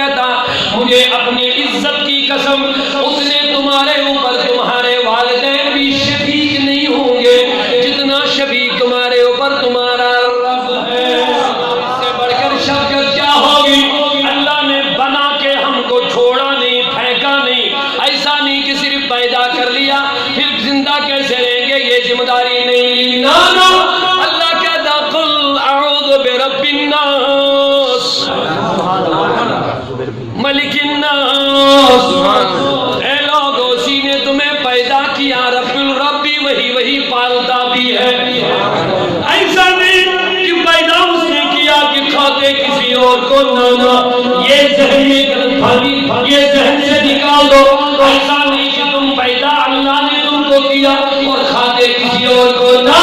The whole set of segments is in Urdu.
کہتا مجھے اپنی عزت کی قسم اس نے تمہارے اوپر تمہارے والدین بھی شفیق نہیں ہوں گے جتنا شفیق تمہارے اوپر تمہارا رب ہے. اس سے بڑھ کر شفقت کیا ہوگی؟ اللہ نے بنا کے ہم کو چھوڑا نہیں، پھینکا نہیں. ایسا نہیں کہ صرف پیدا کر لیا پھر زندہ کیسے رہیں گے یہ ذمہ داری نہیں لی. اللہ کہتا قل اعوذ برب الناس ملک الناس. اے لوگوں اسی نے تمہیں پیدا کیا، رب الرب بھی وہی پالتا بھی ہے. ایسا نہیں کہ پیدا اس نے کیا کہ کھاتے کسی اور کو، نہ یہ ذہن میں یہ ذہن سے نکال دو. ایسا نہیں کہ تم پیدا اللہ نے تم کو کیا اور کھاتے کسی اور کو، نہ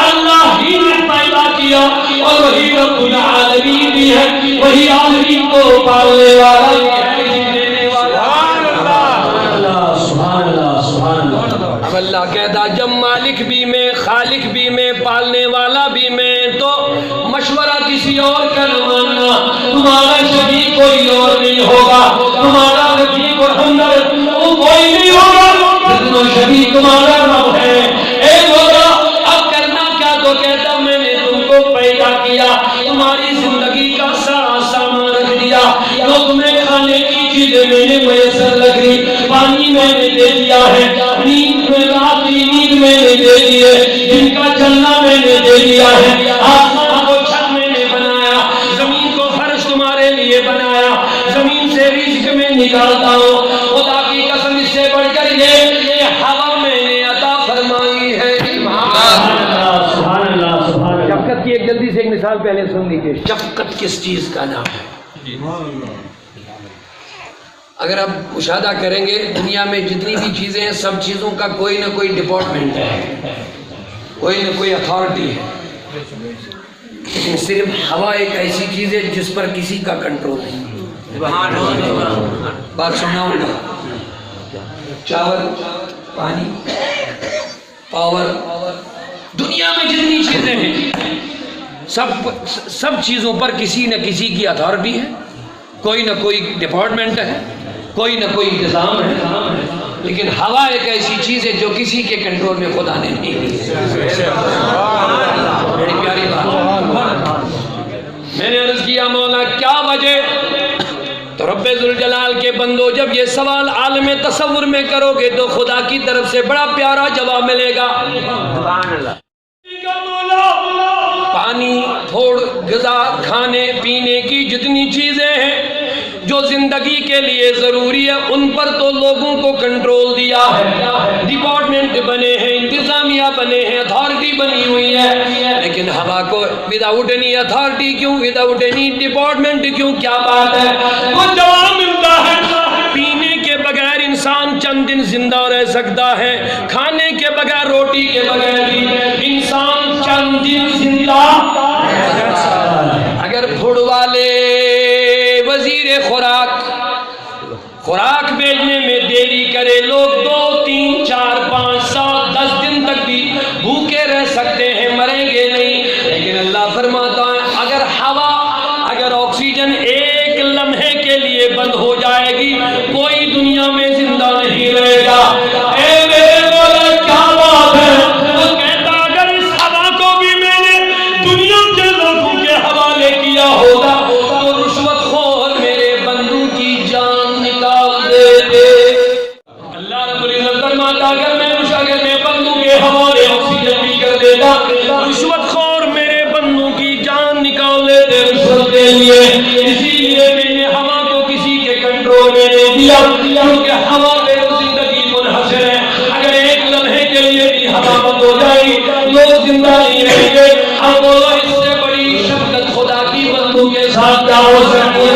اللہ ہی نے پیدا کیا اور وہی رب العالمین بھی ہے، وہی عالمین کو پالنے والا بھی ہے، دینے والا. سبحان اللہ سبحان اللہ. اب اللہ کہتا جب مالک بھی میں، خالق بھی میں، پالنے والا بھی میں، تو مشورہ کسی اور کا نہ ماننا. تمہارا شریک کوئی اور نہیں ہوگا، تمہارا رفیق اور ہمدرد وہ کوئی نہیں ہوگا، جتنا شریک تمہارا رب ہے. اے لوگا اب کرنا کیا؟ تو کہتا میں نے تم کو پیدا کیا، تمہاری زندگی کا سارا سامان رکھ دیا، جو تمہیں کھانے کی چیزیں میں نے میسر رکھ دی، پانی میں نے دے دیا ہے، نیند میں رات کی نیند میں نے دے دی ہے، جن کا چلنا میں نے دے دیا ہے، آسمان کو چھت میں نے بنایا، زمین کو فرش تمہارے لیے بنایا، زمین سے رزق میں نکالتا ہوں. خدا کی قسم اس سے بڑھ کر یہ ہوا میں نے عطا فرمائی ہے. شفقت کی ایک جلدی سے ایک مثال پہلے سن لیجیے. شفقت کس چیز کا نام ہے؟ اگر آپ مشاہدہ کریں گے دنیا میں جتنی بھی چیزیں ہیں سب چیزوں کا کوئی نہ کوئی ڈپارٹمنٹ ہے، کوئی نہ کوئی اتھارٹی ہے، لیکن صرف ہوا ایک ایسی چیز ہے جس پر کسی کا کنٹرول نہیں. بات سناؤں گا. چاول، پانی، پاور، دنیا میں جتنی چیزیں ہیں سب چیزوں پر کسی نہ کسی کی اتھارٹی ہے، کوئی نہ کوئی ڈپارٹمنٹ ہے، کوئی نہ کوئی انتظام ہے. لیکن ہوا ایک ایسی چیز ہے جو کسی کے کنٹرول میں خدا نے نہیں دی. بڑی پیاری بات. میں نے عرض کیا مولا کیا وجہ؟ تو رب ذوالجلال کے بندو جب یہ سوال عالم تصور میں کرو گے تو خدا کی طرف سے بڑا پیارا جواب ملے گا. پانی، تھوڑ، غذا، کھانے پینے کی جتنی چیزیں ہیں جو زندگی کے لیے ضروری ہے ان پر تو لوگوں کو کنٹرول دیا ہے، ڈپارٹمنٹ بنے ہیں، انتظامیہ بنے ہیں، اتھارٹی بنی ہوئی ہے. لیکن ہوا کو وداؤٹ اینی اتھارٹی کیوں، وداؤٹ اینی ڈپارٹمنٹ کیوں؟ کیا بات ہے؟ وہ جواب ملتا ہے پینے کے بغیر انسان چند دن زندہ رہ سکتا ہے، کھانے کے بغیر، روٹی کے بغیر بھی انسان چند دن زندہ. اگر پھوڑ والے وزیر خوراک بھیجنے میں دیری کرے، لوگ 2 3 4 5 7 10 دن تک بھی بھوکے رہ سکتے ہیں، مریں گے نہیں. لیکن اللہ فرماتا ہے اگر ہوا، اگر آکسیجن ایک لمحے کے لیے بند ہو جائے گی کوئی دنیا میں زندہ نہیں رہے گا. اے میرے مولا کیا بات ہے؟ وہ کہتا اگر اس ہوا کو بھی میں نے دنیا کے لوگوں کے حوالے کیا ہوگا تو رشوت خور میرے بندوں کی جان نکال دیتے. اللہ رب العزت فرماتا اگر میں بندوں کے حوالے آکسیجن بھی کر دیتا رشوت خور میرے بندوں کی جان نکال دیتے رشوت کے لیے. اسی لیے میں نے ہوا کو کسی کے کنٹرول میں نہیں دیا کیونکہ ہوا پہ زندگی منحصر ہے. اگر ایک لمحے کے لیے بھی ہوا بند ہو جائے گی لوگ زندہ نہیں رہیں گے. اب بولو اس سے بڑی شفقت خدا کی بندوں کے ساتھ کیا ہو سکتی ہے؟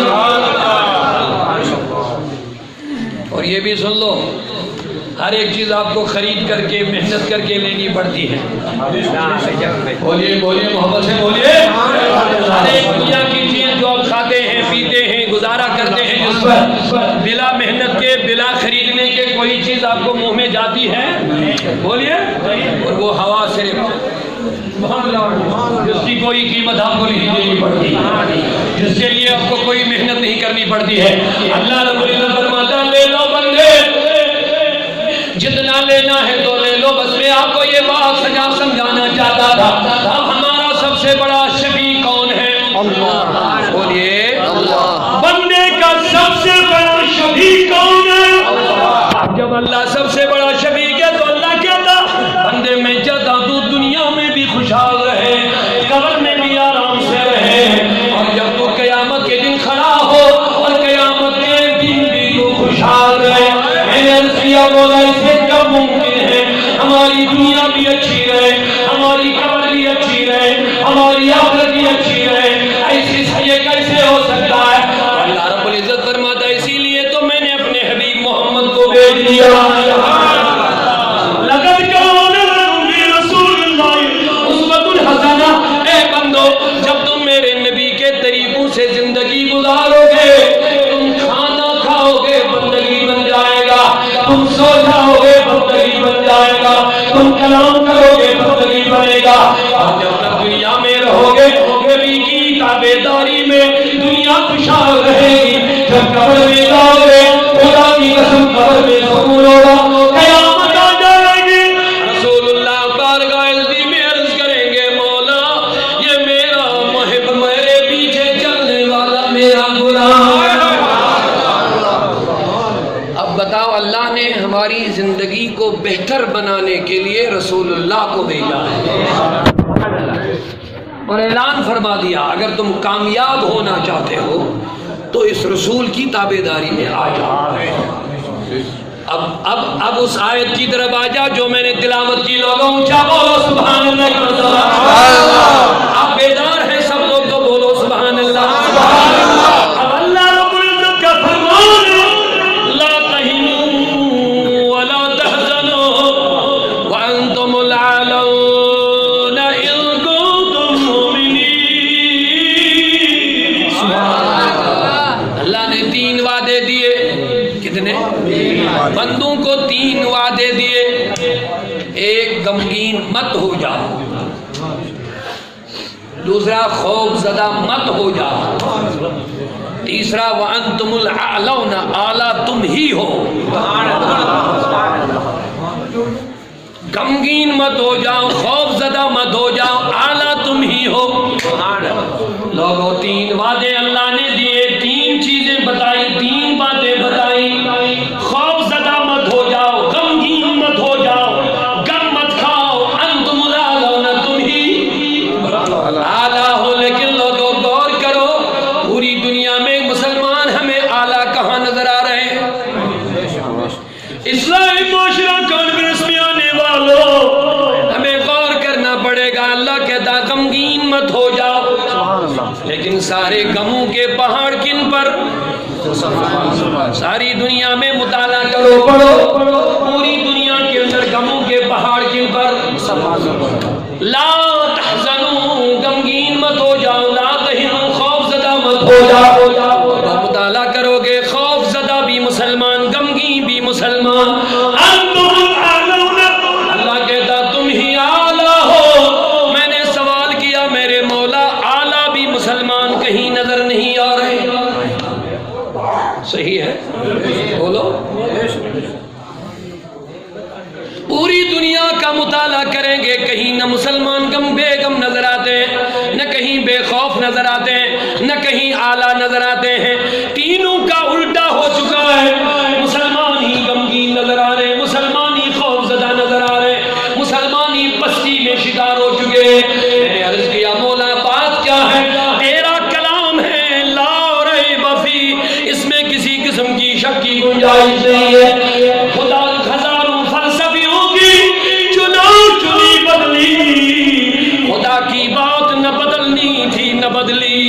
اور یہ بھی سن لو ہر ایک چیز آپ کو خرید کر کے محنت کر کے لینی پڑتی ہے. بولیے بولیے محبت سے بولیے. ہر ایک دنیا کی چیز جو آپ کھاتے ہیں پیتے ہیں گزارا کرتے ہیں جس پر بلا محنت کے بلا خریدنے کے کوئی چیز آپ کو منہ میں جاتی ہے؟ بولیے. اور وہ ہوا صرف جس کی کوئی قیمت آپ کو نہیں دینی پڑتی، جس کے لیے آپ کو کوئی محنت نہیں کرنی پڑتی ہے. اللہ رب العزت فرماتا ہے لے لو بندے جتنا لینا ہے تو لے لو. بس میں آپ کو یہ بات سمجھانا چاہتا تھا. اب ہمارا سب سے بڑا شفیع کون ہے؟ اللہ. بولیے اللہ. بندے کا سب سے بڑا شفیع کون ہے؟ جب اللہ سب سے بڑا شفیع ہے تو اللہ کہتا بندے میں چاہتا تو دنیا میں بھی خوشحال رہے, قبر میں بھی آرام سے رہے, اور جب تو قیامت کے دن کھڑا ہو اور قیامت کے دن بھی تو خوشحال رہے. میں نے عرض کیا مولا اسے کب ممکن ہے ہماری دنیا بھی اچھی رہے, ہماری قبر بھی اچھی رہے, ہماری آخرت بھی اچھی رہے؟ ایسی یہ کیسے ہو سکتا ہے؟ اللہ رب العزت فرماتا ہے اسی لیے تو میں نے اپنے حبیب محمد کو بھیج دیا. لقد کان لکم فی رسول اللہ اسوۃ حسنہ. اے بندو جب تم میرے نبی کے طریقوں سے زندگی گزارو گے, تم کھانا کھاؤ گے بندگی بن جائے گا, تم سو جاؤ گے بندگی بن جائے گا, تم کلام کرو گے بندگی بنے گا. اور جب تک دنیا میں رہو گے نبی کی تابعداری میں دنیا خوشحال رہے گی. جب قبر میں جاؤ گے خدا کی قسم قبر میں سکون ہوگا, قیامت آ جائے گی. رسول اللہ بارگاہ عظیم میں عرض کریں گے مولا یہ میرا محب میرے پیچھے چلنے والا میرا غلام. اب بتاؤ اللہ نے ہماری زندگی کو بہتر بنانے کے لیے رسول اللہ کو بھیجا ہے اور اعلان فرما دیا اگر تم کامیاب ہونا چاہتے ہو تو اس رسول کی تابعداری میں آ جاؤ. اب اس آیت کی طرف آ جا جو میں نے تلاوت کی. لوگوں اونچا بولو سبحان اللہ. آپ بیدار ہیں سب لوگ تو بولو سبحان اللہ. اب اللہ رب العزت کا فرمان لا تہنوا ولا تحزنوا وانتم الاعلون ان کنتم مؤمنین. اللہ نے 3 وعدے دیے. کتنے؟ بندوں کو 3 وعدے دیے. ایک غمگین مت ہو جاؤ, دوسرا خوف زدہ مت ہو جاؤ, تیسرا وانتم الاعلون اعلیٰ تم ہی ہو. غمگین مت ہو جاؤ, خوف زدہ مت ہو جاؤ, اعلیٰ تم ہی ہو. لوگوں 3 وعدے اللہ نے دیے, 3 چیزیں بتائی, 3 باتیں بتائی. خوف زدہ مت ہو جاؤ, غمگین مت ہو جاؤ, غم مت کھاؤ, انتم الاعلون تم ہی اعلیٰ ہو. لیکن لوگوں غور کرو پوری دنیا میں مسلمان ہمیں اعلیٰ کہاں نظر آ رہے ہیں؟ اسلامی معاشرہ کانگریس میں آنے والوں ہمیں غور کرنا پڑے گا. اللہ کہتا غمگین مت ہو جاؤ, لیکن سارے غموں کے پہاڑ کن پر؟ ساری دنیا میں مطالعہ کرو, پڑھو, پوری دنیا کے اندر غموں کے پہاڑ کن پر؟ لا تحزنوا غمگین مت ہو جاؤ, لا تہنوا خوف زدہ مت ہو جاؤ. مطالعہ کرو گے خوف زدہ بھی مسلمان, غمگین بھی مسلمان. انتم الاعلون اللہ کہتا تم ہی اعلیٰ ہو. میں نے سوال کیا میرے مولا اعلیٰ بھی مسلمان کہیں نظر نہیں آ رہے؟ صحیح ہے بولو. پوری دنیا کا مطالعہ کریں گے کہیں نہ مسلمان غم بے غم نظر آتے ہیں, نہ کہیں بے خوف نظر آتے ہیں, نہ کہیں اعلیٰ نظر آتے ہیں. تینوں کا الٹا ہو چکا ہے. مسلمان ہی غمگین نظر آ رہے ہیں, مسلمان ہی خوف زدہ نظر آ رہے ہیں, مسلمان ہی پستی میں شکار ہو چکے ہیں. میں نے عرض کیا مولا بات کیا ہے؟ تیرا کلام ہے لا ریب فیہ, اس میں کسی قسم کی شک کی گنجائش نہیں ہے. خدا ہزاروں فلسفیوں کی چناؤ چنی بدلی, خدا کی بات نہ بدلنی تھی نہ بدلی.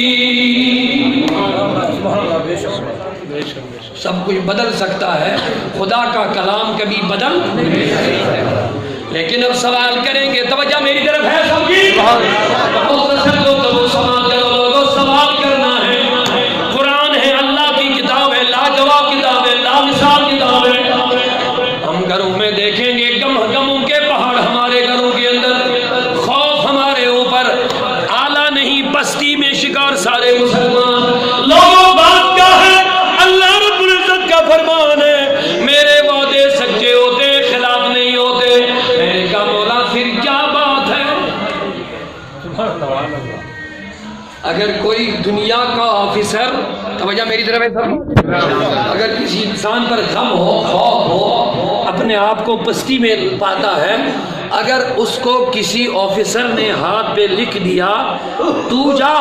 سب کچھ بدل سکتا ہے, خدا کا کلام کبھی بدل نہیں سکتا. لیکن اب سوال کریں گے, توجہ میری طرف ہے سب کی, سوال کرنا ہے. قرآن ہے اللہ کی کتاب ہے, لاجواب کتاب ہے, لامثال کتاب ہے. ہم گھروں میں دیکھیں گے غموں کے پہاڑ ہمارے گھروں کے اندر, خوف ہمارے اوپر, اعلیٰ نہیں پستی میں شکار سارے مسلمان. لوگوں بات کیا ہے؟ رہے سب؟ اگر کسی انسان پر غم ہو، خوف ہو، اپنے آپ کو پستی میں پاتا ہے، اگر اس کو کسی آفیسر نے ہاتھ پہ لکھ دیا تو جا،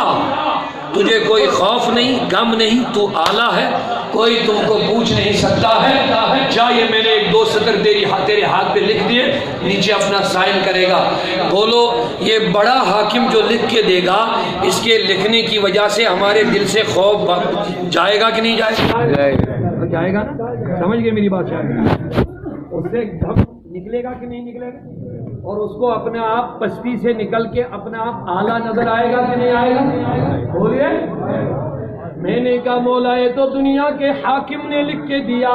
تجھے کوئی خوف نہیں، غم نہیں، تو اعلیٰ ہے، کوئی تم کو پوچھ نہیں سکتا ہے، جا، یہ میں نے ایک دو سطر تیرے ہاتھ پہ لکھ دیے، نیچے اپنا سائن کرے گا۔ بولو یہ بڑا حاکم جو لکھ کے دے گا، اس کے لکھنے کی وجہ سے ہمارے دل سے خوف جائے گا کہ نہیں جائے گا نا؟ سمجھ گئے میری بات؟ اس سے غم نکلے گا کہ نہیں نکلے گا؟ اور اس کو اپنے آپ پستی سے نکل کے اپنا آپ اعلیٰ نظر آئے گا کہ نہیں آئے گا؟ بولیے۔ میں نے کہا مولا یہ تو دنیا کے حاکم نے لکھ کے دیا،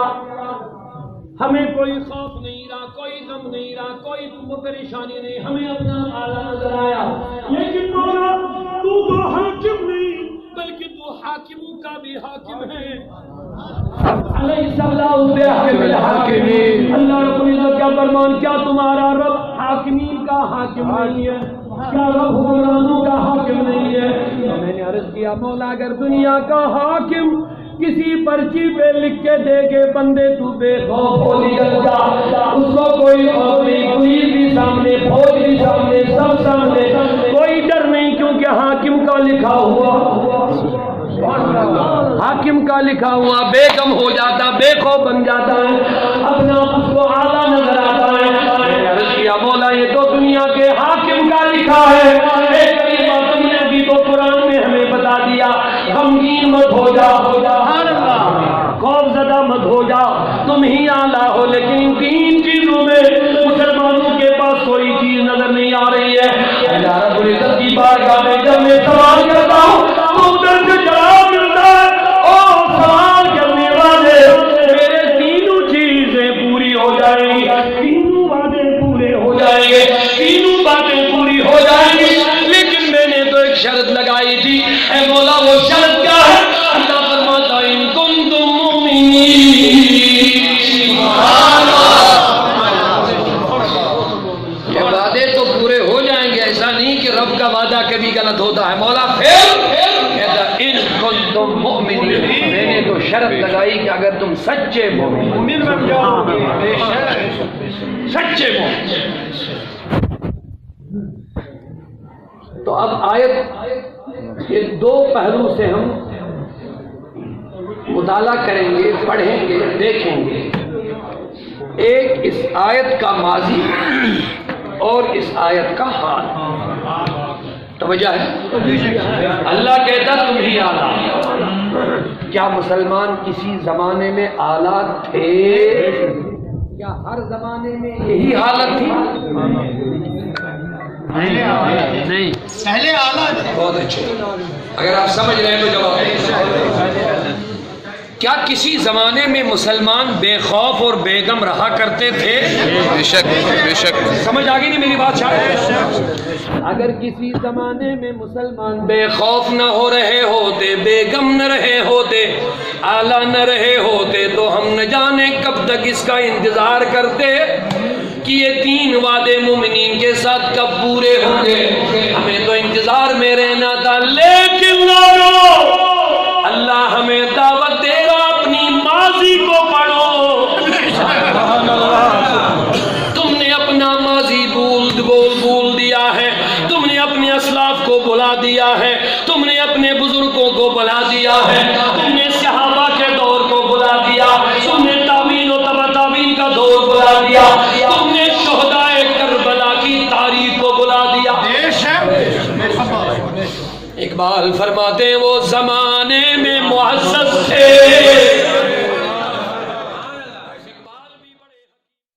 ہمیں کوئی خوف نہیں رہا، کوئی غم نہیں رہا، کوئی پریشانی نہیں، ہمیں اپنا اعلیٰ نظر آیا، لیکن مولا تو حاکم نہیں بلکہ تو حاکموں کا بھی حاکم ہے۔ علیہ الحاکمین، اللہ رب العزت کا فرمان، کیا تمہارا رب حاکمین کا حاکم نہیں ہے؟ کیا رب حکمرانوں کا حاکم نہیں ہے؟ میں نے عرض کیا مولا اگر دنیا کا حاکم کسی پرچی پہ لکھ کے دے کے بندے تو بے خوف ہو نکل جا، اس کو کوئی خوف نہیں، پولیس بھی سامنے، فوج بھی سامنے، سب سامنے، کوئی ڈر نہیں، کیونکہ حاکم کا لکھا ہوا، حاکم کا لکھا ہوا بے غم ہو جاتا، بے خوف بن جاتا ہے، اپنا اس کو اعلیٰ نظر آتا ہے۔ میں نے عرض کیا مولا یہ تو دنیا کے حاکم کا لکھا ہے، ایک کلمہ تم نے بھی تو قرآن میں ہمیں بتا دیا، غمگین مت ہو جا، خوف زدہ مت ہو جا، تم ہی اعلیٰ ہو، لیکن تین چیزوں میں مسلمانوں کے پاس کوئی چیز نظر نہیں آ رہی ہے۔ اللہ رب العزت کی بارگاہ میں جب میں سوال کرتا ہوں تو ادھر سے جواب ملتا ہے، او سوال کرنے والے میرے تینوں چیزیں پوری ہو جائیں گی، تینوں وعدے پورے ہو جائیں گے، تینوں باتیں پوری ہو جائیں گی، لیکن میں نے تو ایک شرط لگائی تھی، اے مولا وہ شرط کیا ہے؟ اللہ فرماتا ان کنتم مومنین، یہ وعدے تو پورے ہو جائیں گے، ایسا نہیں کہ رب کا وعدہ کبھی غلط ہوتا ہے۔ مولا پھر کہتا ان کنتم مؤمنین، میں نے تو شرط لگائی کہ اگر تم سچے مومن بن جاؤ گے، سچے مومن۔ تو اب آیت یہ دو پہلو سے ہم مطالعہ کریں گے، پڑھیں گے، دیکھیں گے، ایک اس آیت کا ماضی اور اس آیت کا حال۔ توجہ ہے؟ اللہ کہتا تم ہی اعلیٰ، کیا مسلمان کسی زمانے میں اعلیٰ تھے؟ کیا ہر زمانے میں یہی حالت تھی؟ نہیں، پہلے اعلیٰ تھے۔ بہت اچھے، اگر آپ سمجھ رہے ہیں تو جواب۔ کیا کسی زمانے میں مسلمان بے خوف اور بے غم رہا کرتے تھے؟ بے شک، بے شک۔ سمجھ آ گئی نہیں میری بات شاید؟ اگر کسی زمانے میں مسلمان بے خوف نہ ہو رہے ہوتے، بے غم نہ رہے ہوتے، اعلیٰ نہ رہے ہوتے، تو ہم نہ جانے کب تک اس کا انتظار کرتے کہ یہ تین وعدے مومنین کے ساتھ کب پورے ہوں گے۔ ہمیں تو انتظار میں رہنا تھا، لیکن لوگوں اللہ ہمیں دعوت دے رہا، اپنی ماضی کو پڑھو۔ تم نے اپنا ماضی بول دیا ہے، تم نے اپنے اسلاف کو بلا دیا ہے، تم نے اپنے بزرگوں کو بلا دیا ہے، تم نے صحابہ کے دور کو بلا دیا، تم نے تابعین و تبع تابعین کا دور بلا دیا، تم نے شہدائے کربلا کی تاریخ کو بلا دیا۔ اقبال فرماتے ہیں وہ زمانے میں معزز تھے،